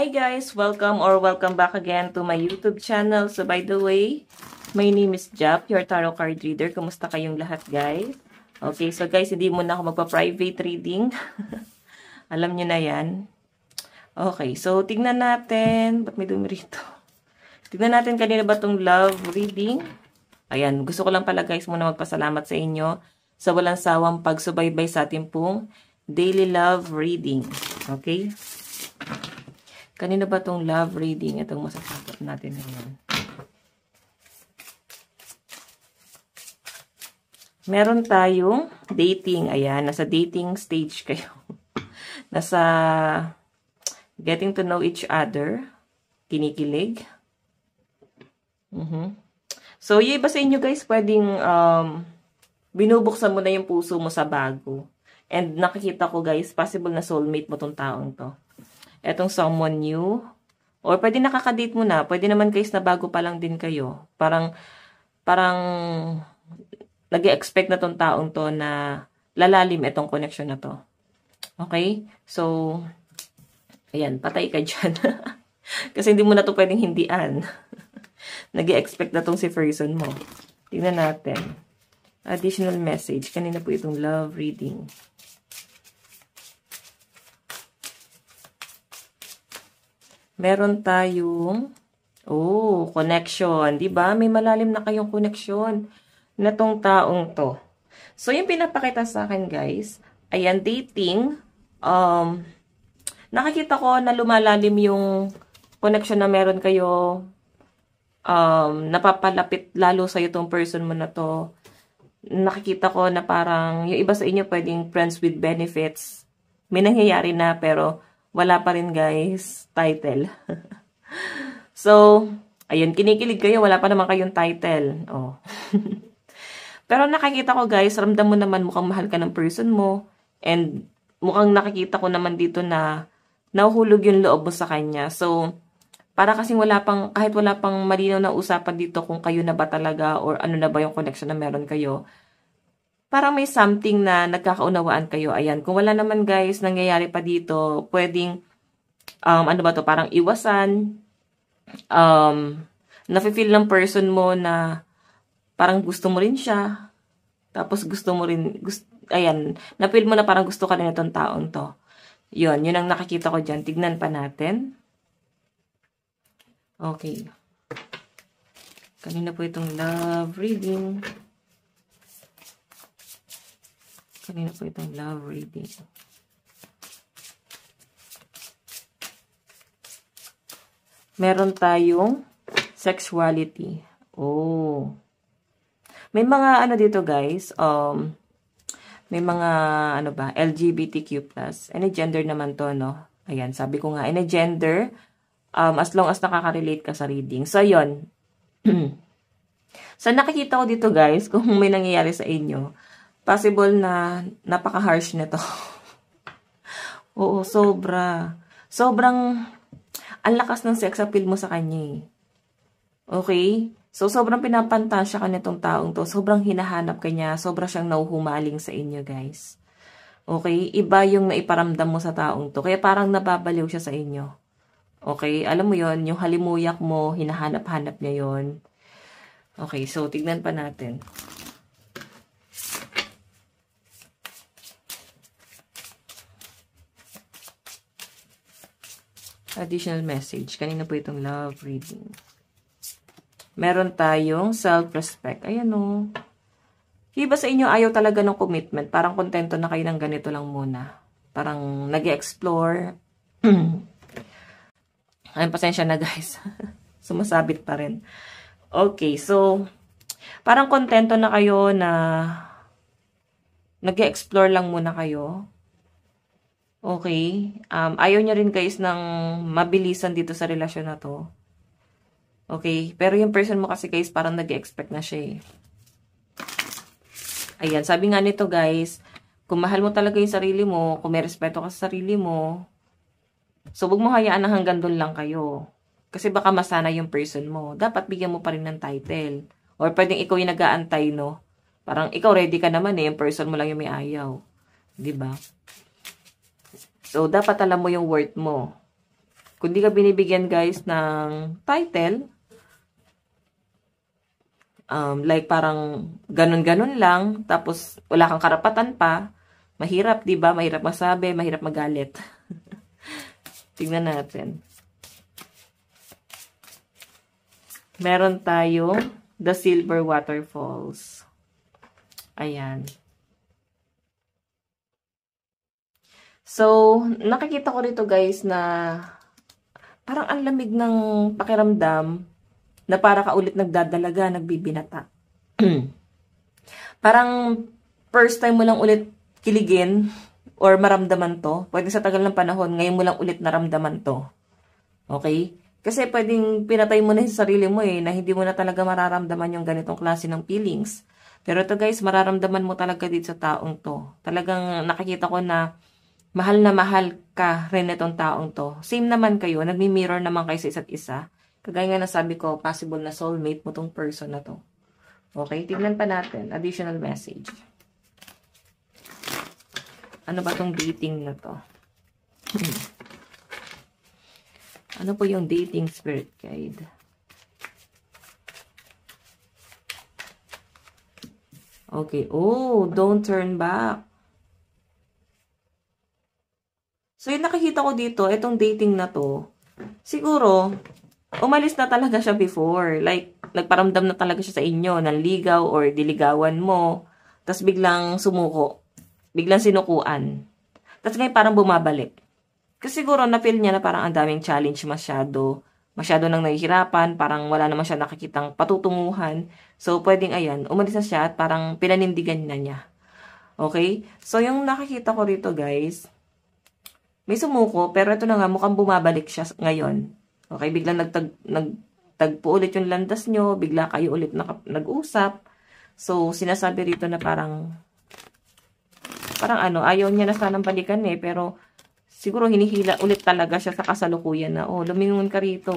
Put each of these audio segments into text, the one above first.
Hi guys! Welcome back again to my YouTube channel. So by the way, my name is Jap, your tarot card reader. Kumusta kayong lahat guys? Okay, so guys, hindi muna ako magpa-private reading. Alam nyo na yan. Okay, so tignan natin. Ba't may dumi rito? Tignan natin kanina ba itong love reading. Ayan, gusto ko lang pala guys muna magpasalamat sa inyo sa walang sawang pagsubaybay sa ating pong daily love reading. Okay? Kanina ba itong love reading? Itong masasagot natin ngayon. Meron tayong dating. Ayan, nasa dating stage kayo. Nasa getting to know each other. Kinikilig. So, yung iba sa inyo guys, pwedeng binubuksan mo na yung puso mo sa bago. And nakikita ko guys, possible na soulmate mo tong taong to. Etong someone new. Or pwede nakaka-date mo na. Pwede naman guys na bago pa lang din kayo. Parang nag-expect na tong taong to na lalalim itong connection na to. Okay? So, ayan, patay ka dyan. Kasi hindi mo na to pwedeng hindian. Nag-expect na tong si person mo. Tingnan natin. Additional message. Kanina po itong love reading. Meron tayong connection. Diba? May malalim na kayong connection na tong taong to. So, yung pinapakita sa akin, guys, ayan, dating. Nakikita ko na lumalalim yung connection na meron kayo. Napapalapit lalo sa'yo tong person mo na to. Nakikita ko na parang yung iba sa inyo pwedeng friends with benefits. May nangyayari na pero wala pa rin guys, title. So, ayun, kinikilig kayo, wala pa naman kayong title. Oh. Pero nakikita ko guys, ramdam mo naman mukhang mahal ka ng person mo. And mukhang nakikita ko naman dito na nahuhulog yung loob mo sa kanya. So, para kasing kahit wala pang malinaw na usapan dito kung kayo na ba talaga or ano na ba yung connection na meron kayo. Parang may something na nagkakaunawaan kayo. Ayan, kung wala naman guys, nangyayari pa dito, pwedeng, ano ba to, parang iwasan. Nafe-feel ng person mo na parang gusto mo rin siya. Tapos gusto mo rin, ayan, na-feel mo na parang gusto ka rin itong taong to. Yun ang nakikita ko dyan. Tignan pa natin. Okay. Kanina po itong love reading. Meron tayong sexuality. Oh. May mga ano dito guys, may mga ano ba, LGBTQ+. Any gender naman to, no? Ayan, sabi ko nga, any gender, as long as nakaka-relate ka sa reading. So, yun. So, nakikita ko dito guys, kung may nangyayari sa inyo, possible na napaka-harsh nito. Oo, sobra. Sobrang, ang lakas ng sex appeal mo sa kanya. Okay? So, sobrang pinapantasya ka nitong taong to. Sobrang hinahanap ka niya. Sobrang siyang nauhumaling sa inyo, guys. Okay? Iba yung naiparamdam mo sa taong to. Kaya parang nababaliw siya sa inyo. Okay? Alam mo yon, yung halimuyak mo, hinahanap-hanap niya yon. Okay, so tignan pa natin. Additional message. Kanina po itong love reading. Meron tayong self-respect. Ayan o. Iba sa inyo ayaw talaga ng commitment. Parang kontento na kayo ng ganito lang muna. Parang nag-explore. Ay, pasensya na guys. Sumasabit pa rin. Okay, so parang kontento na kayo na nag-explore lang muna kayo. Okay. Ayaw nyo rin guys ng mabilisan dito sa relasyon na to. Okay. Pero yung person mo kasi guys, parang nag-expect na siya eh. Ayan. Sabi nga nito guys, kung mahal mo talaga yung sarili mo, kung may respeto ka sa sarili mo, so huwag mo hayaan na hanggang doon lang kayo. Kasi baka masana yung person mo. Dapat bigyan mo pa rin ng title. Or pwedeng ikaw yung nag-aantay, no? Parang ikaw ready ka naman eh. Yung person mo lang yung may ayaw. Diba? So, dapat alam mo yung worth mo. Kung di ka binibigyan guys ng title, like parang ganun-ganun lang, tapos wala kang karapatan pa, mahirap, di ba? Mahirap masabi, mahirap magalit. Tingnan natin. Meron tayong The Silver Waterfalls. Ayan. So, nakikita ko rito guys na parang ang lamig ng pakiramdam na para ka ulit nagdadalaga, nagbibinata. Parang first time mo lang ulit kiligin or maramdaman to. Pwede sa tagal ng panahon, ngayon mo lang ulit naramdaman to. Okay? Kasi pwedeng pinatay mo na yung sarili mo na hindi mo na talaga mararamdaman yung ganitong klase ng feelings. Pero ito guys, mararamdaman mo talaga dito sa taong to. Talagang nakikita ko na mahal ka rin itong taong to. Same naman kayo, nagmi-mirror naman kayo sa isa't isa. Kagaya nga nasabi ko, possible na soulmate mo tong person na to. Okay, tignan pa natin. Additional message. Ano ba tong dating na to? Ano po yung dating spirit guide? Okay. Oh, don't turn back. So, yung nakikita ko dito, itong dating na to, siguro, umalis na talaga siya before. Like, nagparamdam na talaga siya sa inyo, nanligaw or diligawan mo, tapos biglang sumuko. Biglang sinukuan. Tapos ngayon parang bumabalik. Kasi siguro na-feel niya na parang ang daming challenge masyado nang nahihirapan, parang wala naman siya nakikitang patutunguhan. So, pwedeng ayan, umalis na siya at parang pinanindigan na niya. Okay? So, yung nakikita ko rito guys, may sumuko, pero ito na nga, mukhang bumabalik siya ngayon. Okay? Biglang nagtagpo ulit yung landas nyo, bigla kayo ulit nag-usap. So, sinasabi rito na parang ayaw niya na sanang balikan pero siguro hinihila ulit talaga siya sa kasalukuyan na, lumingon ka rito.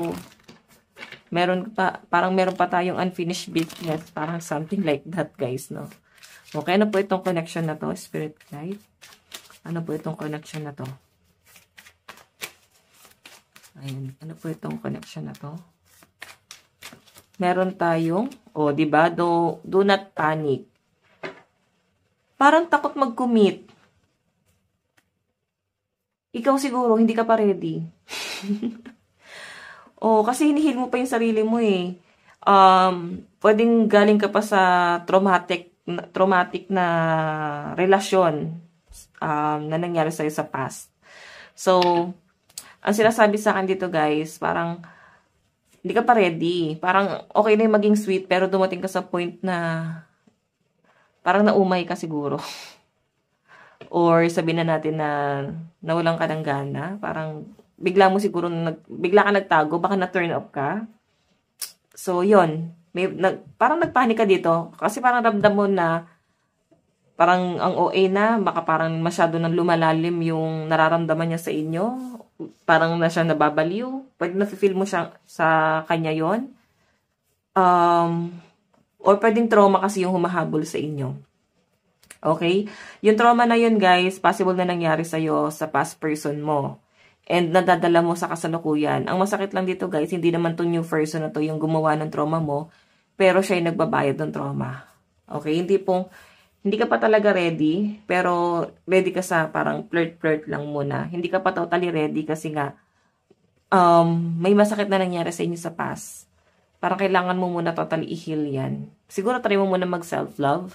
Parang meron pa tayong unfinished business. Parang something like that, guys, no? Okay, ano po itong connection na to, Spirit Guide? Ano po itong connection na to? Ayun, ano po itong connection na to? Meron tayong, diba? Do not panic. Parang takot mag-commit. Ikaw siguro, hindi ka pa ready. Kasi hinihil mo pa yung sarili mo Pwedeng galing ka pa sa traumatic na relasyon na nangyari sa'yo sa past. So, ang sinasabi sa akin dito guys, parang hindi ka pa ready. Parang okay na yung maging sweet, pero dumating ka sa point na parang naumay ka siguro. Or sabihin na natin na nawalan ka ng gana. Parang bigla ka nagtago, baka na-turn off ka. So, yun. Parang nagpanik ka dito. Kasi parang ramdam mo na parang ang OA na, baka parang masyado nang lumalalim yung nararamdaman niya sa inyo. Parang na siya nababaliw. Pwede na-feel mo siya sa kanya yon. Or pwedeng trauma kasi yung humahabol sa inyo. Okay? Yung trauma na yun, guys, possible na nangyari sa'yo sa past person mo. And nadadala mo sa kasalukuyan. Ang masakit lang dito, guys, hindi naman to new person na to yung gumawa ng trauma mo, pero siya yung nagbabayad ng trauma. Okay? Hindi ka pa talaga ready, pero ready ka sa parang flirt lang muna. Hindi ka pa totally ready kasi nga, may masakit na nangyari sa inyo sa past. Parang kailangan mo muna totally i-heal yan. Siguro try mo muna mag-self-love.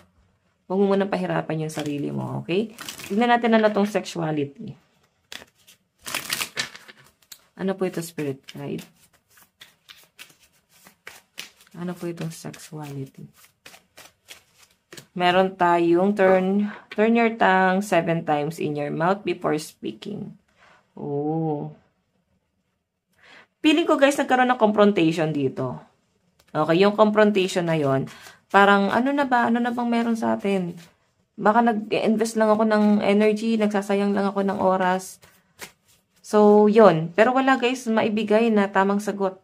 Huwag mo muna pahirapan yung sarili mo, okay? Tignan natin na itong sexuality. Ano po ito, Spirit Guide? Ano po itong sexuality? Meron tayong turn your tongue 7 times in your mouth before speaking. Feeling ko, guys, nagkaroon ng confrontation dito. Okay, yung confrontation na yon, parang ano na bang meron sa atin? Baka nag-invest lang ako ng energy, nagsasayang lang ako ng oras. So, yon. Pero wala, guys, maibigay na tamang sagot.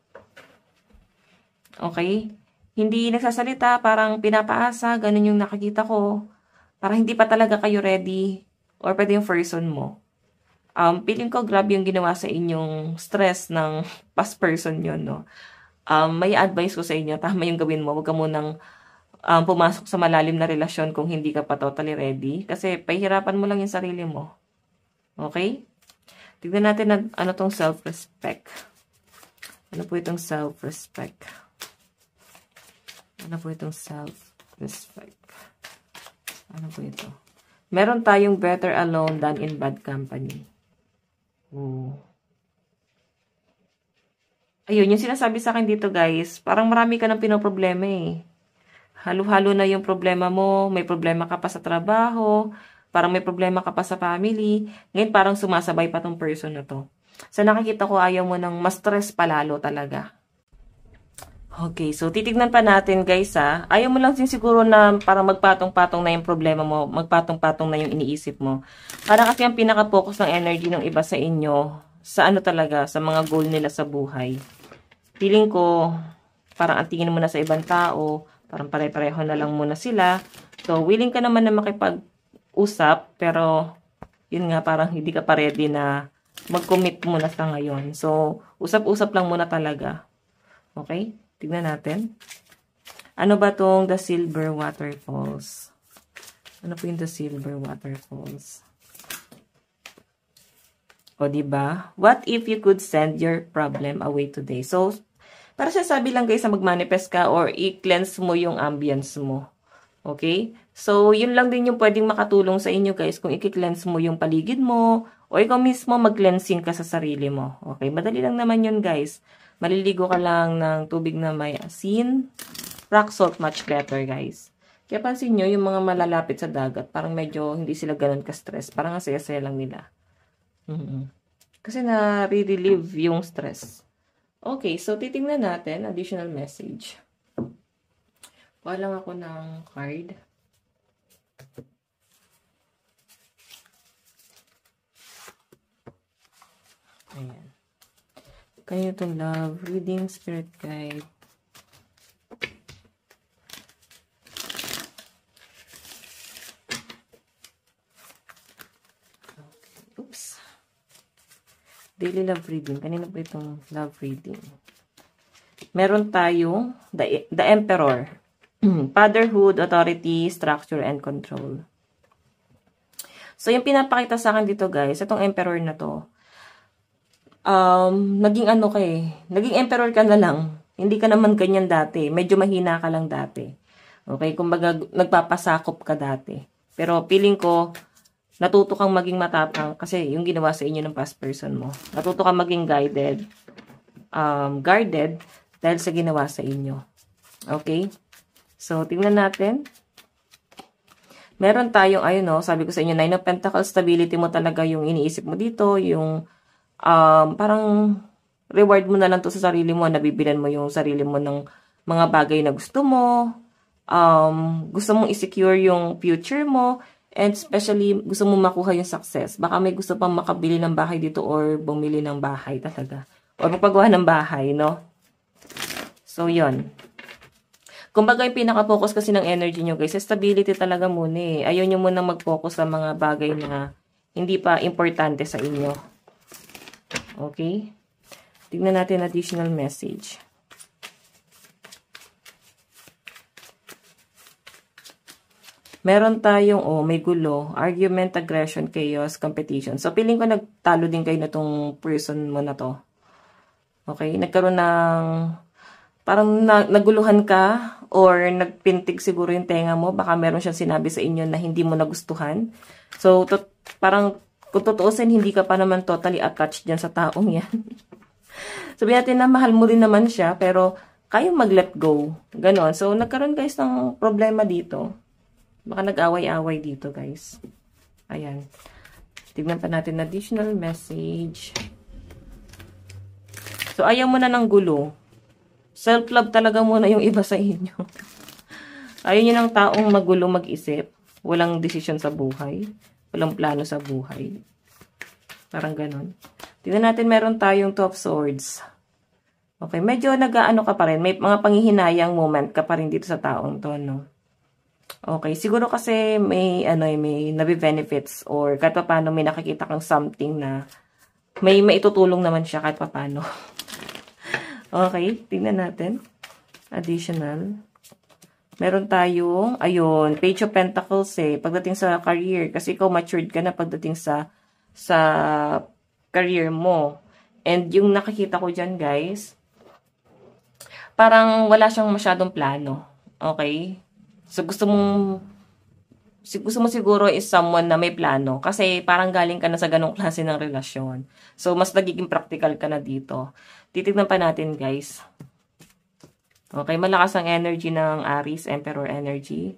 Okay? Hindi nagsasalita, parang pinapaasa, ganun yung nakikita ko. Parang hindi pa talaga kayo ready, or pwede yung person mo. Feeling ko grabe yung ginawa sa inyong stress ng past person yun, no? May advice ko sa inyo, tama yung gawin mo. Huwag ka munang pumasok sa malalim na relasyon kung hindi ka pa totally ready. Kasi pahihirapan mo lang yung sarili mo. Okay? Tignan natin na, ano tong self-respect. Ano po itong self-respect? Ano po itong self-respect? Ano po ito? Meron tayong better alone than in bad company. Oh. Ayun, yung sinasabi sa akin dito guys, parang marami ka ng pinoproblema eh. Halo-halo na yung problema mo, may problema ka pa sa trabaho, parang may problema ka pa sa family. Ngayon parang sumasabay pa tong person na to. So nakikita ko ayaw mo ng mas stress palalo talaga. Okay, so titignan pa natin guys ha. Ayaw mo lang din siguro na parang magpatong-patong na yung problema mo, magpatong-patong na yung iniisip mo. Para kasi ang pinaka-focus ng energy ng iba sa inyo, sa ano talaga, sa mga goal nila sa buhay. Feeling ko, parang ang tingin mo na sa ibang tao, parang pare-pareho na lang muna sila. So, willing ka naman na makipag-usap, pero, yun nga, parang hindi ka pa ready na mag-commit muna sa ngayon. So, usap-usap lang muna talaga. Okay? Tignan natin. Ano ba tong The Silver Waterfalls? Ano po yung The Silver Waterfalls? O, diba? What if you could send your problem away today? So, para sabi lang guys na mag-manifest ka or i-cleanse mo yung ambience mo. Okay? So, yun lang din yung pwedeng makatulong sa inyo guys kung i-cleanse mo yung paligid mo o ikaw mismo mag-cleansing ka sa sarili mo. Okay? Madali lang naman yun guys. Maliligo ka lang ng tubig na may asin. Rock salt much better guys. Kaya pansin nyo, yung mga malalapit sa dagat, parang medyo hindi sila ganun ka-stress. Parang asaya-saya lang nila. Kasi na-relieve yung stress. Okay, so titingnan natin, additional message. Kuha lang ako ng card. Ayan. Kaya itong love, reading, spirit guide. Okay. Oops. Daily love reading. Kanina po itong love reading. Meron tayong the Emperor. Fatherhood, authority, structure, and control. So, yung pinapakita sa akin dito guys, itong Emperor na to, naging ano ka eh, naging Emperor ka na lang. Hindi ka naman ganyan dati. Medyo mahina ka lang dati. Okay? Kumbaga, nagpapasakop ka dati. Pero, feeling ko, natuto kang maging matapang kasi yung ginawa sa inyo ng past person mo. Natuto kang maging guarded dahil sa ginawa sa inyo. Okay? So, tingnan natin. Meron tayong, ayun no, sabi ko sa inyo, 9 of Pentacles, stability mo talaga yung iniisip mo dito, yung parang reward mo na lang to sa sarili mo, nabibilan mo yung sarili mo ng mga bagay na gusto mo, gusto mong i-secure yung future mo, and especially, gusto mo makuha yung success. Baka may gusto pang makabili ng bahay dito or bumili ng bahay talaga. Or magpagawa ng bahay, no? So, yun. Kumbaga, yung pinaka-focus kasi ng energy nyo, guys, stability talaga muna eh. Ayaw nyo muna mag-focus sa mga bagay na hindi pa importante sa inyo. Okay? Tignan natin additional message. Meron tayong, may gulo, argument, aggression, chaos, competition. So, feeling ko nagtalo din kayo na tong person mo na to. Okay? Nagkaroon ng, parang naguluhan ka, or nagpintig siguro yung tenga mo. Baka meron siyang sinabi sa inyo na hindi mo nagustuhan. So, parang, kung tutuusin, hindi ka pa naman totally attached dyan sa taong yan. Sabihin natin na mahal mo din naman siya, pero kayong mag-let go. Ganon. So, nagkaroon guys ng problema dito. Baka nag-away-away dito, guys. Ayan. Tignan pa natin additional message. So, ayaw mo na ng gulo. Self-love talaga muna yung iba sa inyo. Ayaw nyo ng taong magulo mag-isip. Walang desisyon sa buhay. Walang plano sa buhay. Parang ganon. Tignan natin, meron tayong 2 of Swords. Okay, medyo nag-ano ka pa rin. May mga panghihinayang moment ka pa rin dito sa taong to, no? Okay, siguro kasi may may nabe-benefits or kahit paano may nakikita kang something na may maitutulong naman siya kahit paano. Okay, tingnan natin. Additional. Meron tayong, ayun, Page of Pentacles pagdating sa career. Kasi ikaw matured ka na pagdating sa career mo. And yung nakikita ko dyan, guys, parang wala siyang masyadong plano. Okay? So, gusto mo siguro is someone na may plano. Kasi parang galing ka na sa ganong klase ng relasyon. So, mas nagiging practical ka na dito. Titignan pa natin, guys. Okay, malakas ang energy ng Aries, Emperor energy.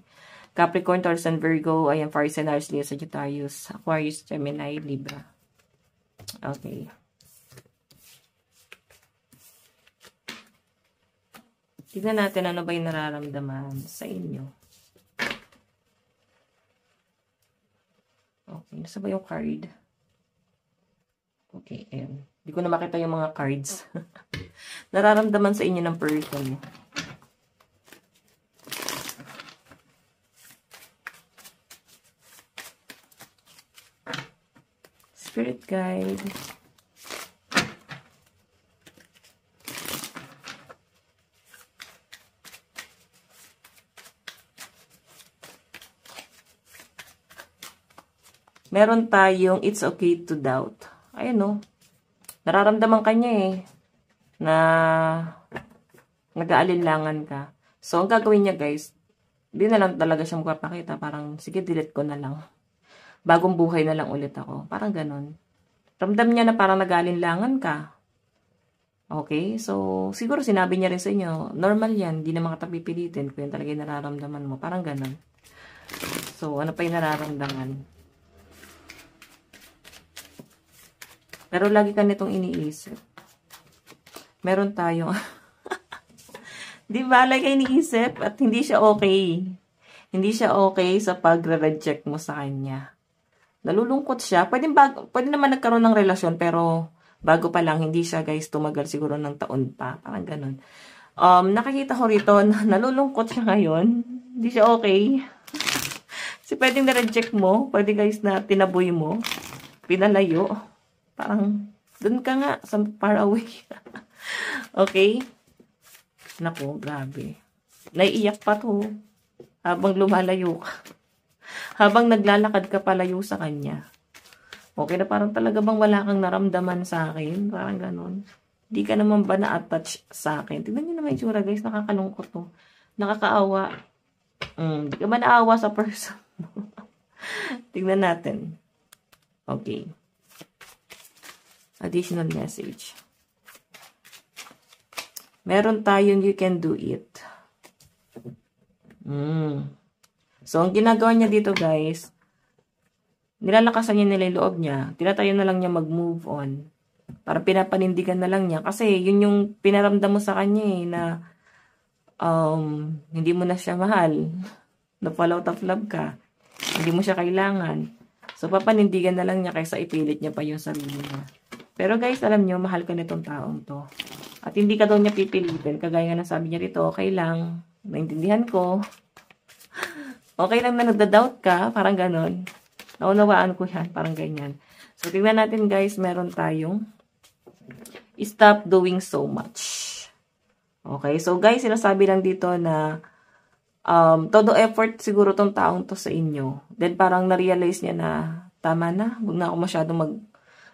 Capricorn, Taurus, and Virgo. Ayan, Fire sign, Aries, Leo, Sagittarius, Aquarius, Gemini, Libra. Okay. Tignan natin ano ba yung nararamdaman sa inyo. Okay, nasa ba yung card? Okay, ayan. Hindi ko na makita yung mga cards. Nararamdaman sa inyo ng person. Spirit guide. Meron tayong it's okay to doubt. Ayun no. Nararamdaman kanya na nag-aalinlangan ka. So, ang gagawin niya guys, di na lang talaga siya magpapakita. Parang, sige, delete ko na lang. Bagong buhay na lang ulit ako. Parang ganon. Ramdam niya na parang nag-aalinlangan ka. Okay? So, siguro sinabi niya rin sa inyo, normal yan. Di naman kita pipilitin kung yan talaga yung nararamdaman mo. Parang ganon. So, ano pa yung nararamdaman? Pero lagi ka nitong iniisip. Meron tayong, di ba, lagi iniisip at hindi siya okay. Hindi siya okay sa pag-reject mo sa kanya. Nalulungkot siya. Pwede naman nagkaroon ng relasyon, pero bago pa lang, hindi siya, guys, tumagal siguro ng taon pa. Parang ganun. Nakikita ko rito, nalulungkot siya ngayon. Hindi siya okay. Kasi pwedeng na-reject mo. Pwede, guys, na tinaboy mo. Pinalayo. Parang, dun ka nga, far away. Okay? Naku, grabe. Naiiyak pa to. Habang lumalayo ka. Habang naglalakad ka palayo sa kanya. Okay na parang talaga bang wala kang naramdaman sa akin? Parang ganon. Hindi ka naman ba na-attach sa akin? Tignan nyo naman yung tsura guys. Nakakalungkot to. Nakakaawa. Hindi ka ba naawa sa person? Tignan natin. Okay. Additional message. Meron tayong you can do it. So, ang ginagawa niya dito, guys, nilalakasan niya nila yung loob niya. Tinatayo na lang niya mag-move on. Para pinapanindigan na lang niya. Kasi, yun yung pinaramdam mo sa kanya na hindi mo na siya mahal. Na-fall out of love ka. Hindi mo siya kailangan. So, papanindigan na lang niya kaysa ipilit niya pa yung sarili niya. Pero, guys, alam niyo, mahal ka nitong taong to. At hindi ka daw niya pipilitin. Kagaya nga na sabi niya dito, okay lang. Naintindihan ko. Okay lang na nagda-doubt ka. Parang ganon. Naunawaan ko yan. Parang ganyan. So, tingnan natin guys. Meron tayong stop doing so much. Okay. So, guys, sinasabi lang dito na todo effort siguro tong taong to sa inyo. Then, parang na-realize niya na tama na. Huwag na ako masyadong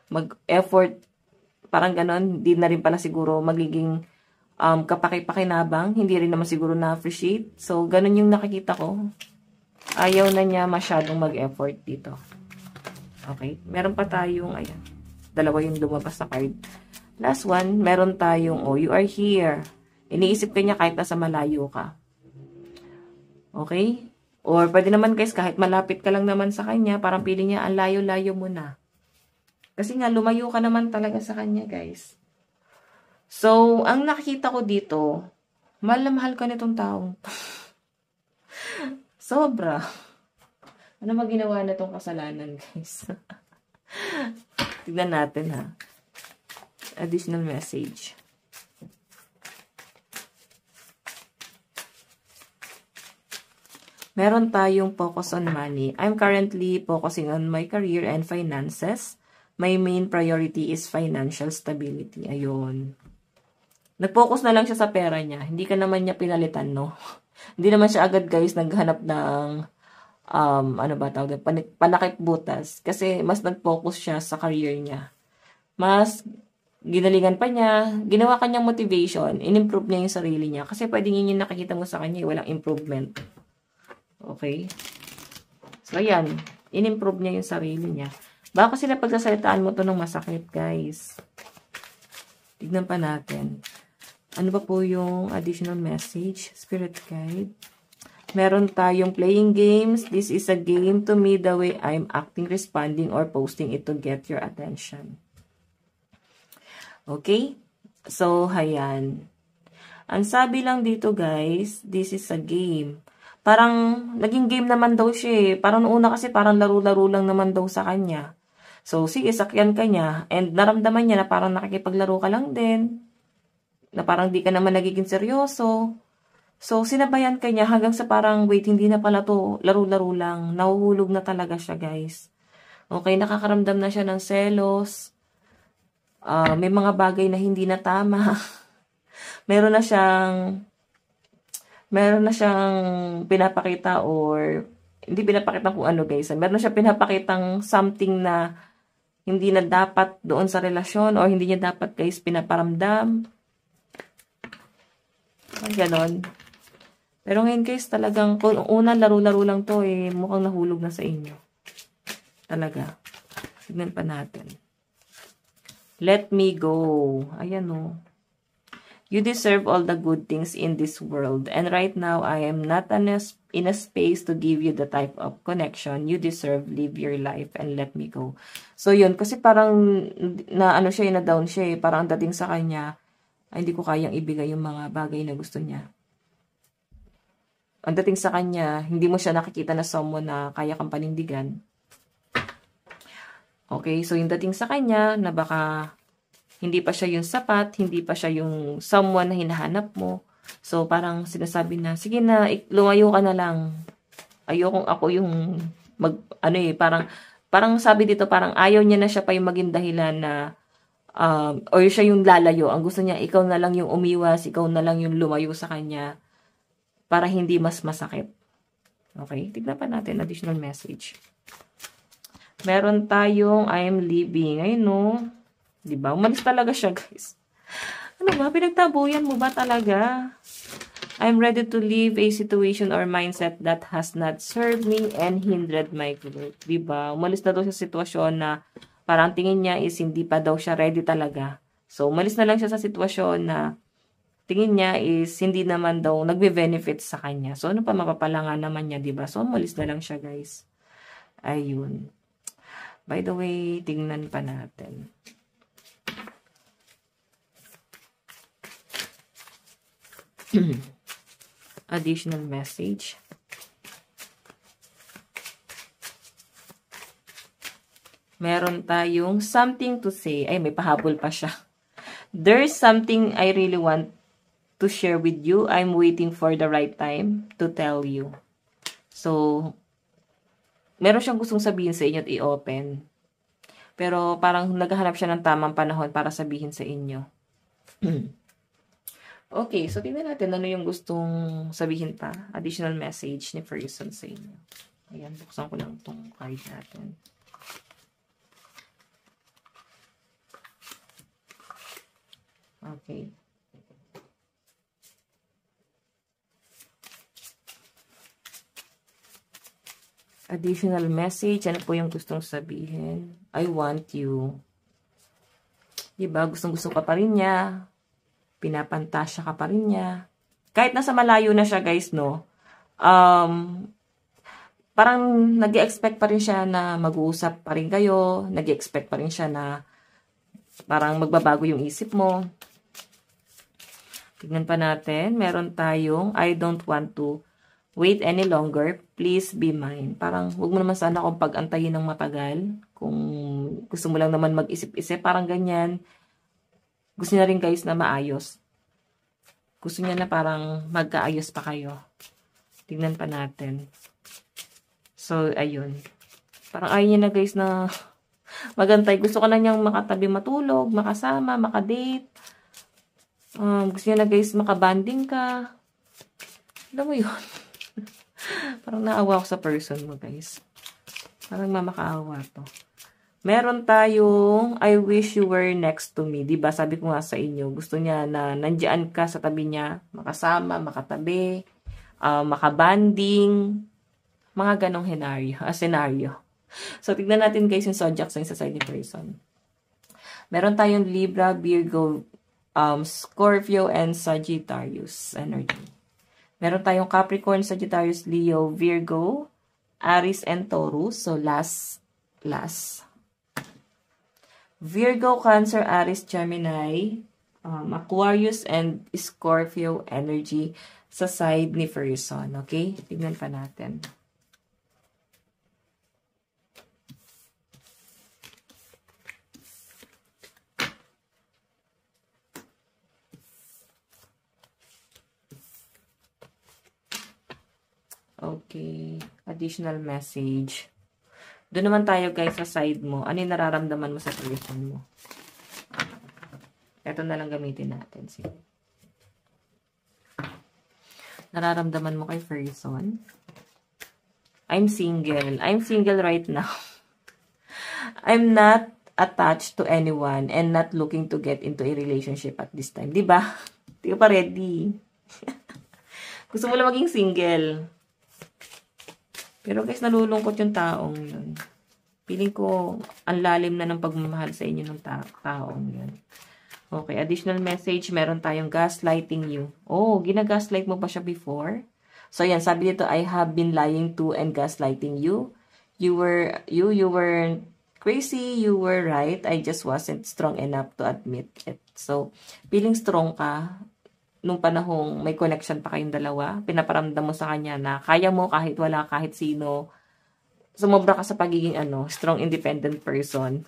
mag-effort. Parang ganon. Hindi na rin pala siguro magiging kapaki-pakinabang. Hindi rin naman siguro na-appreciate. So, ganon yung nakikita ko. Ayaw na niya masyadong mag-effort dito. Okay. Meron pa tayong, ayan. Dalawa yung lumabas sa card. Last one, meron tayong, oh, you are here. Iniisip ka niya kahit nasa malayo ka. Okay? Or pwede naman guys, kahit malapit ka lang naman sa kanya, parang pili niya, ang layo-layo mo na. Kasi nga, lumayo ka naman talaga sa kanya, guys. So, ang nakikita ko dito, mahal na mahal ka nitong taong. Sobra. Ano maginawa na itong kasalanan, guys? Tignan natin, ha. Additional message. Meron tayong focus on money. I'm currently focusing on my career and finances. My main priority is financial stability. Ayun. Nag-focus na lang siya sa pera niya. Hindi ka naman niya pinalitan, no? Hindi naman siya agad, guys, naghanap ng, ano ba tawag, panakip butas. Kasi mas nag-focus siya sa career niya. Mas ginalingan pa niya, ginawa kanyang motivation, in-improve niya yung sarili niya. Kasi pwedeng yun yung nakikita mo sa kanya, walang improvement. Okay? So, ayan. In-improve niya yung sarili niya. Baka kasi napagsasalitaan mo to ng masakit, guys. Tignan pa natin. Ano ba po yung additional message? Spirit guide. Meron tayong playing games. This is a game to me the way I'm acting, responding, or posting it to get your attention. Okay? So, hayan. Ang sabi lang dito, guys, this is a game. Parang, naging game naman daw siya eh. Parang noong una kasi parang laro-laro lang naman daw sa kanya. So, sige, sakyan ka niya. And naramdaman niya na parang nakikipaglaro ka lang din. Na parang di ka naman nagiging seryoso. So, sinabayan ka niya hanggang sa parang, wait, hindi na pala to, laro-laro lang. Nahuhulog na talaga siya, guys. Okay, nakakaramdam na siya ng selos. May mga bagay na hindi na tama. meron na siyang pinapakita or, hindi pinapakita kung ano, guys. Meron na siyang pinapakitang something na hindi na dapat doon sa relasyon or hindi niya dapat, guys, pinaparamdam. Ganon. Pero ngayon guys, talagang, kung una laro-laro lang to eh, mukhang nahulog na sa inyo. Talaga. Tignan pa natin. Let me go. Ayan o. You deserve all the good things in this world. And right now, I am not in a space to give you the type of connection you deserve. Live your life and let me go. So yun, kasi parang, na ano siya, na down siya eh. Parang dating sa kanya, ay, hindi ko kayang ibigay yung mga bagay na gusto niya. Ang dating sa kanya, hindi mo siya nakikita na someone na kaya kang panindigan. Okay, so yung dating sa kanya, na baka hindi pa siya yung sapat, hindi pa siya yung someone na hinahanap mo. So parang sinasabi na, sige na, lumayo ka na lang. Ayokong ako yung parang sabi dito, parang ayaw niya na siya pa yung maging dahilan na or siya yung lalayo. Ang gusto niya, ikaw na lang yung umiwas, ikaw na lang yung lumayo sa kanya para hindi mas masakit. Okay? Tignan pa natin additional message. Meron tayong I am leaving. Ayun no. Diba? Umalis talaga siya, guys. Ano ba? Pinagtabuyan mo ba talaga? I'm ready to leave a situation or mindset that has not served me and hindered my growth. Diba? Umalis na daw sa sitwasyon na parang tingin niya is hindi pa daw siya ready talaga. So, umalis na lang siya sa sitwasyon na tingin niya is hindi naman daw nagbe-benefit sa kanya. So, ano pa mapapalanga naman niya, diba? So, umalis na lang siya, guys. Ayun. By the way, tingnan pa natin. Additional message. Meron tayong something to say. Ay, may pahabol pa siya. There's something I really want to share with you. I'm waiting for the right time to tell you. So, meron siyang gustong sabihin sa inyo at i-open. Pero parang naghahanap siya ng tamang panahon para sabihin sa inyo. Okay, so tingnan natin ano yung gustong sabihin pa. Additional message ni person sa inyo. Ayan, buksan ko lang itong card natin. Okay. Additional message. Ano po yung gustong sabihin? I want you. Diba? Gustong-gusto ka pa rin niya. Pinapantasya ka pa rin niya. Kahit nasa malayo na siya, guys, no? Parang nag-expect pa rin siya na mag-uusap pa rin kayo. Nag-expect pa rin siya na parang magbabago yung isip mo. Tignan pa natin. Meron tayong I don't want to wait any longer. Please be mine. Parang huwag mo naman sana akong pag-antayin ng matagal. Kung gusto mo lang naman mag-isip-isip. Parang ganyan. Gusto niya rin guys na maayos. Gusto niya na parang magkaayos pa kayo. Tignan pa natin. So, ayun. Parang ayaw niya na guys na magantay. Gusto ka na niyang makatabi matulog, makasama, makadate. Gusto niya na guys makabanding ka. Alam mo yun. Parang naawa ako sa person mo guys. Parang mamakaawa to. Meron tayong I wish you were next to me. Diba? Sabi ko nga sa inyo, gusto niya na nandiyan ka sa tabi niya, makasama, makatabi, makabanding, mga ganong scenario. So, tignan natin guys yung zodiac sign sa side ni person. Meron tayong Libra, Virgo, Scorpio, and Sagittarius energy. Meron tayong Capricorn, Sagittarius, Leo, Virgo, Aries, and Taurus. So, last. Virgo, Cancer, Aries, Gemini, Aquarius, and Scorpio energy sa side ni person. Okay? Tignan pa natin. Okay. Additional message. Doon naman tayo guys sa side mo. Ano yung nararamdaman mo sa person mo? Ito na lang gamitin natin. Sige. Nararamdaman mo kay person? I'm single. I'm single right now. I'm not attached to anyone and not looking to get into a relationship at this time. Diba? Di ka pa ready. Gusto mo lang maging single. Pero guys, nalulungkot yung taong yun. Feeling ko, ang lalim na ng pagmamahal sa inyo ng taong yun. Okay, additional message. Meron tayong gaslighting you. Oh, ginagaslight mo pa siya before? So, yan. Sabi dito, I have been lying to and gaslighting you. You weren't crazy. You were right. I just wasn't strong enough to admit it. So, feeling strong ka. Nung panahong may connection pa kayong dalawa, pinaparamdam mo sa kanya na kaya mo kahit wala kahit sino. Sumobra ka sa pagiging strong independent person.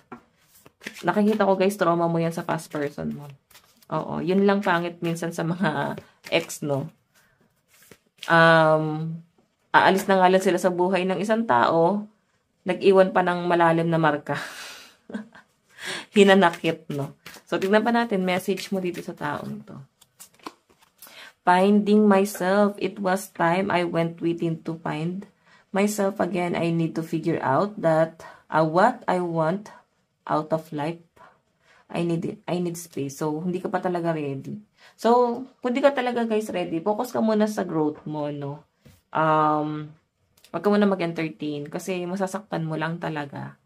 Nakikita ko guys, trauma mo yan sa past person mo. Oo, yun lang pangit minsan sa mga ex, no? Aalis na nga lang sila sa buhay ng isang tao, nag-iwan pa ng malalim na marka. Hinanakit, no? So, tignan pa natin, message mo dito sa taong to. Finding myself. It was time I went within to find myself again. I need to figure out that what I want out of life. I need space. So, hindi ka pa talaga ready. So, kung di ka talaga guys ready, focus ka muna sa growth mo, no? Wag ka muna mag-entertain kasi masasaktan mo lang talaga.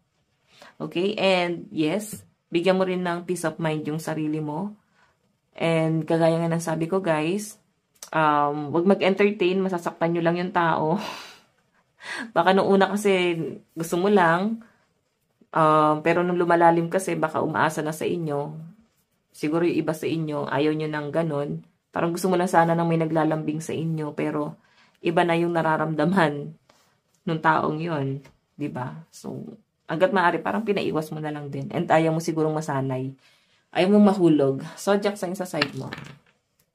Okay? And yes, bigyan mo rin ng peace of mind yung sarili mo. And kagaya nga ng sabi ko guys, wag mag-entertain, masasaktan nyo lang yung tao. Baka nung una kasi gusto mo lang, pero nung lumalalim kasi baka umaasa na sa inyo. Siguro yung iba sa inyo, ayaw nyo ng ganon. Parang gusto mo lang sana nang may naglalambing sa inyo, pero iba na yung nararamdaman nung taong yon, di ba? So, hanggat maaari, parang pinaiwas mo na lang din. And ayaw mo sigurong masanay. Ayaw mo mahulog. Zodiac sign sa side mo.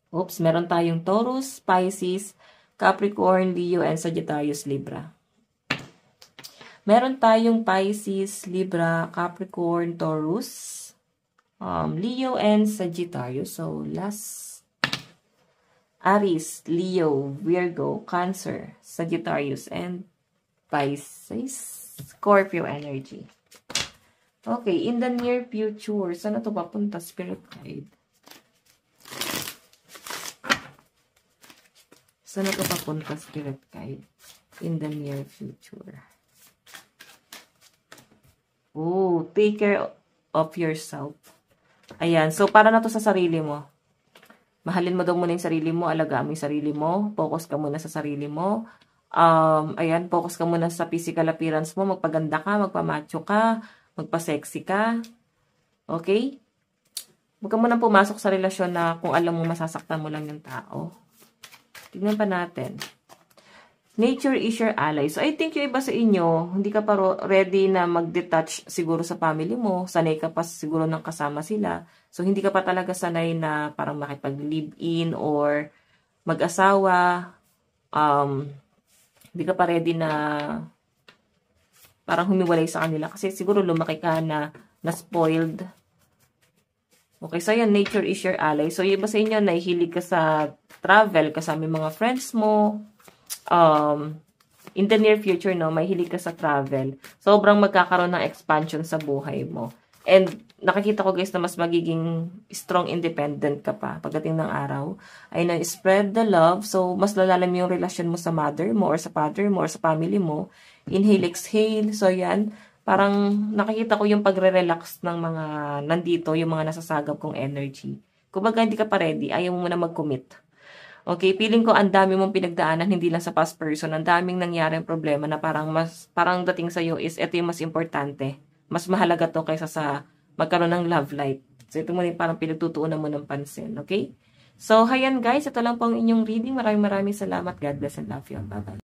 Oops, meron tayong Taurus, Pisces, Capricorn, Leo, and Sagittarius, Libra. Meron tayong Pisces, Libra, Capricorn, Taurus, Leo, and Sagittarius. So, last. Aries, Leo, Virgo, Cancer, Sagittarius, and Pisces, Scorpio energy. Okay, in the near future, saan na ito papunta, Spirit Guide? Saan na ito papunta, Spirit Guide? In the near future. Oh, take care of yourself. Ayan, so para na to sa sarili mo. Mahalin mo daw muna yung sarili mo, alagaan mo yung sarili mo, focus ka muna sa sarili mo. Ayan, focus ka muna sa physical appearance mo, magpaganda ka, magpamacho ka, magpa-sexy ka. Okay? Huwag ka muna pumasok sa relasyon na kung alam mo masasaktan mo lang yung tao. Tignan pa natin. Nature is your ally. So, I think yung iba sa inyo, hindi ka pa ready na mag-detach siguro sa family mo. Sanay ka pa siguro ng kasama sila. So, hindi ka pa talaga sanay na parang makipag-live-in or mag-asawa. Hindi ka pa ready na parang humiwalay sa kanila. Kasi siguro lumaki ka na spoiled. Okay, so yan, nature is your ally. So, yung iba sa inyo, nahihilig ka sa travel, kasama yung mga friends mo. In the near future, no, mahihilig ka sa travel. Sobrang magkakaroon ng expansion sa buhay mo. And, nakikita ko guys na mas magiging strong independent ka pa pagdating ng araw. Ay na spread the love. So, mas lalalim yung relasyon mo sa mother mo or sa father mo or sa family mo. Inhale, exhale. So, yan. Parang nakikita ko yung pagre-relax ng mga nandito, yung mga nasasagap kong energy. Kumbaga hindi ka pa ready, ayaw mo muna mag-commit. Okay, feeling ko ang dami mong pinagdaanan, hindi lang sa past person, ang daming nangyaring problema na parang dating sa'yo is ito yung mas importante. Mas mahalaga to kaysa sa magkaroon ng love life. So ito mo rin parang pinagtutuunan mo ng pansin, okay? So, hayan guys, ito lang po ang inyong reading. Maraming salamat. God bless and love you. Bye-bye.